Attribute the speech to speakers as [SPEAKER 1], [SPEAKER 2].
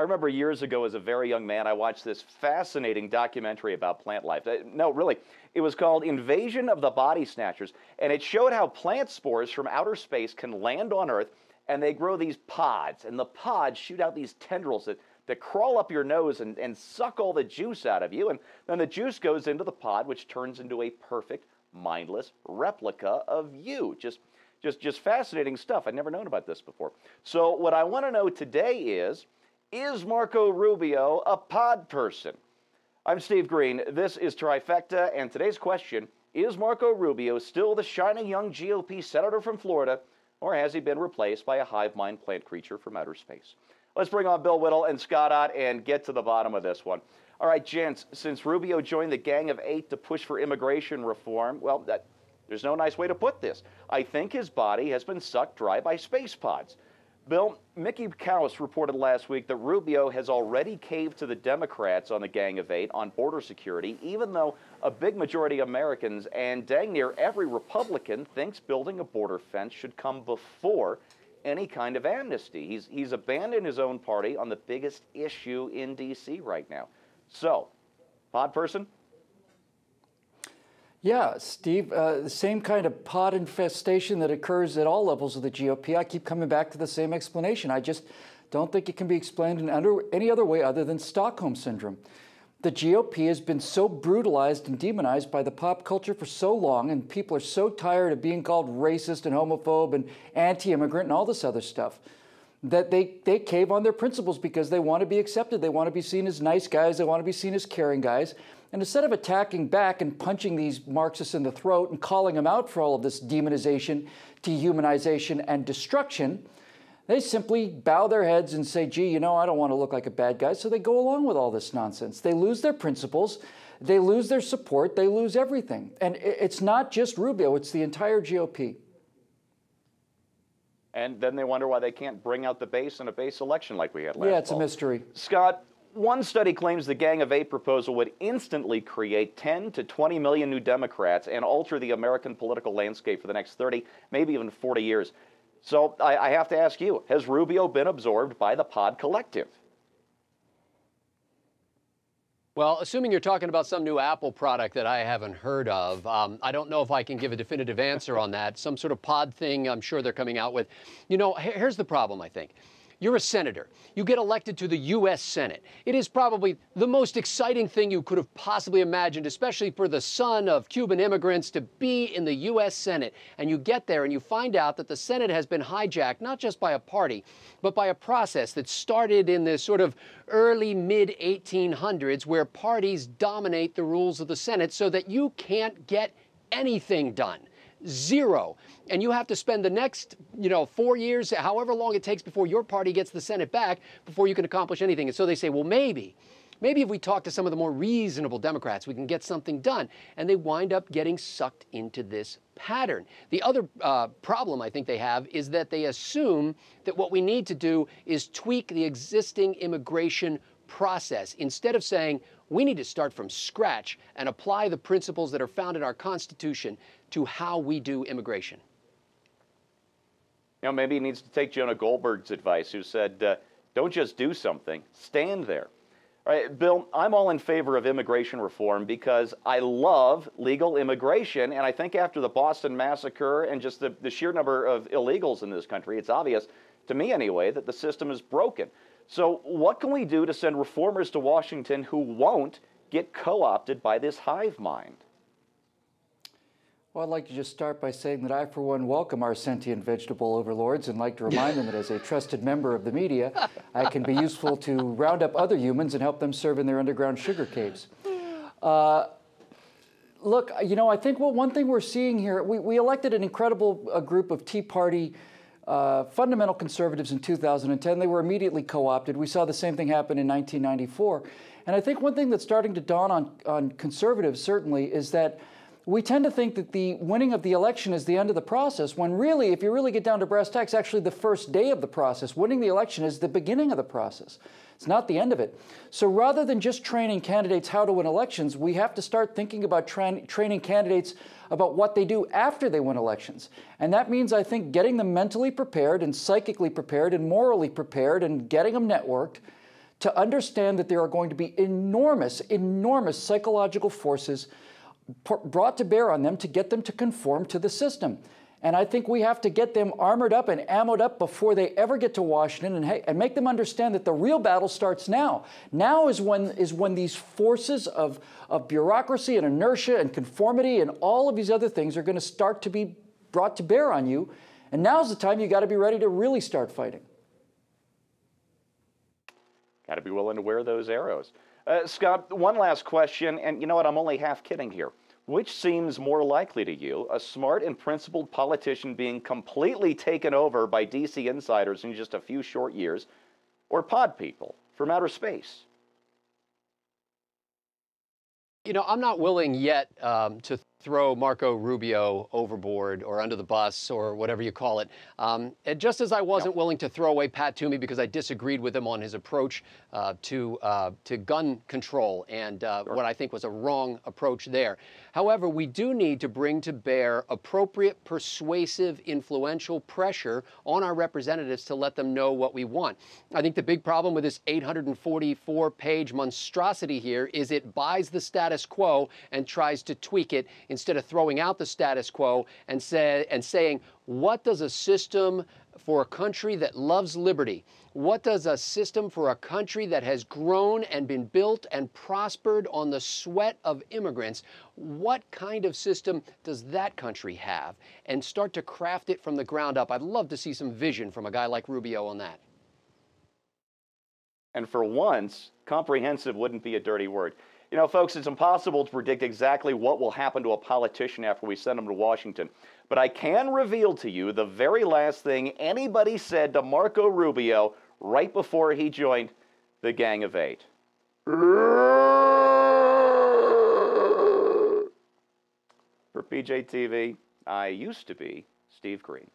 [SPEAKER 1] remember years ago as a very young man, I watched this fascinating documentary about plant life. No, really, it was called Invasion of the Body Snatchers, and it showed how plant spores from outer space can land on Earth, and they grow these pods, and the pods shoot out these tendrils that crawl up your nose and suck all the juice out of you, and then the juice goes into the pod, which turns into a perfect, mindless replica of you. Just fascinating stuff. I'd never known about this before. So what I want to know today is Marco Rubio a pod person? I'm Steve Green. This is Trifecta, and today's question, is Marco Rubio still the shining young GOP senator from Florida, or has he been replaced by a hive mind plant creature from outer space? Let's bring on Bill Whittle and Scott Ott and get to the bottom of this one. All right, gents, since Rubio joined the Gang of Eight to push for immigration reform, well, there's no nice way to put this. I think his body has been sucked dry by space pods. Bill, Mickey Kaus reported last week that Rubio has already caved to the Democrats on the Gang of Eight on border security, even though a big majority of Americans and dang near every Republican thinks building a border fence should come before any kind of amnesty. He's abandoned his own party on the biggest issue in D.C. right now. So, pod person?
[SPEAKER 2] Yeah, Steve, the same kind of pod infestation that occurs at all levels of the GOP. I keep coming back to the same explanation. I just don't think it can be explained in any other way other than Stockholm Syndrome. The GOP has been so brutalized and demonized by the pop culture for so long, and people are so tired of being called racist and homophobe and anti-immigrant and all this other stuff, that they cave on their principles because they want to be accepted. They want to be seen as nice guys. They want to be seen as caring guys. And instead of attacking back and punching these Marxists in the throat and calling them out for all of this demonization, dehumanization, and destruction, they simply bow their heads and say, gee, you know, I don't want to look like a bad guy. So they go along with all this nonsense. They lose their principles. They lose their support. They lose everything. And it's not just Rubio. It's the entire GOP.
[SPEAKER 1] And then they wonder why they can't bring out the base in a base election like we had last fall.
[SPEAKER 2] Yeah, it's a mystery.
[SPEAKER 1] Scott, one study claims the Gang of Eight proposal would instantly create 10 to 20 million new Democrats and alter the American political landscape for the next 30, maybe even 40 years. So I have to ask you, has Rubio been absorbed by the pod collective?
[SPEAKER 3] Well, assuming you're talking about some new Apple product that I haven't heard of, I don't know if I can give a definitive answer on that. Some sort of pod thing I'm sure they're coming out with. You know, here's the problem, I think. You're a senator. You get elected to the U.S. Senate. It is probably the most exciting thing you could have possibly imagined, especially for the son of Cuban immigrants, to be in the U.S. Senate. And you get there and you find out that the Senate has been hijacked, not just by a party, but by a process that started in the sort of early mid-1800s, where parties dominate the rules of the Senate so that you can't get anything done. Zero. And you have to spend the next, 4 years, however long it takes before your party gets the Senate back, before you can accomplish anything. And so they say, well, maybe if we talk to some of the more reasonable Democrats, we can get something done. And they wind up getting sucked into this pattern. The other problem I think they have is that they assume that what we need to do is tweak the existing immigration process, instead of saying we need to start from scratch and apply the principles that are found in our Constitution to how we do immigration.
[SPEAKER 1] You know, maybe he needs to take Jonah Goldberg's advice, who said, don't just do something, stand there. All right, Bill, I'm all in favor of immigration reform because I love legal immigration, and I think after the Boston Massacre and just the sheer number of illegals in this country, it's obvious, to me anyway, that the system is broken. So what can we do to send reformers to Washington who won't get co-opted by this hive mind?
[SPEAKER 2] Well, I'd like to just start by saying that I, for one, welcome our sentient vegetable overlords and like to remind them that as a trusted member of the media, I can be useful to round up other humans and help them serve in their underground sugar caves. Look, I think one thing we're seeing here, we elected an incredible group of Tea Party fundamental conservatives in 2010. They were immediately co-opted. We saw the same thing happen in 1994. And I think one thing that's starting to dawn on conservatives, certainly, is that we tend to think that the winning of the election is the end of the process, when really, if you really get down to brass tacks, actually the first day of the process. Winning the election is the beginning of the process. It's not the end of it. So rather than just training candidates how to win elections, we have to start thinking about training candidates about what they do after they win elections. And that means, I think, getting them mentally prepared and psychically prepared and morally prepared and getting them networked to understand that there are going to be enormous, enormous psychological forces brought to bear on them to get them to conform to the system. And I think we have to get them armored up and ammoed up before they ever get to Washington, and make them understand that the real battle starts now. Now is when these forces of bureaucracy and inertia and conformity and all of these other things are going to start to be brought to bear on you. And now's the time you got to be ready to really start fighting.
[SPEAKER 1] Got to be willing to wear those arrows. Scott, one last question, and you know what? I'm only half kidding here. Which seems more likely to you, a smart and principled politician being completely taken over by DC insiders in just a few short years, or pod people from outer space?
[SPEAKER 3] You know, I'm not willing yet to throw Marco Rubio overboard or under the bus or whatever you call it. And just as I wasn't willing to throw away Pat Toomey because I disagreed with him on his approach to gun control and what I think was a wrong approach there. However, we do need to bring to bear appropriate, persuasive, influential pressure on our representatives to let them know what we want. I think the big problem with this 844-page monstrosity here is it buys the status quo and tries to tweak it instead of throwing out the status quo and saying, what does a system for a country that loves liberty, what does a system for a country that has grown and been built and prospered on the sweat of immigrants, what kind of system does that country have? And start to craft it from the ground up. I'd love to see some vision from a guy like Rubio on that.
[SPEAKER 1] And for once, comprehensive wouldn't be a dirty word. You know, folks, it's impossible to predict exactly what will happen to a politician after we send him to Washington. But I can reveal to you the very last thing anybody said to Marco Rubio right before he joined the Gang of Eight. For PJTV, I used to be Steve Green.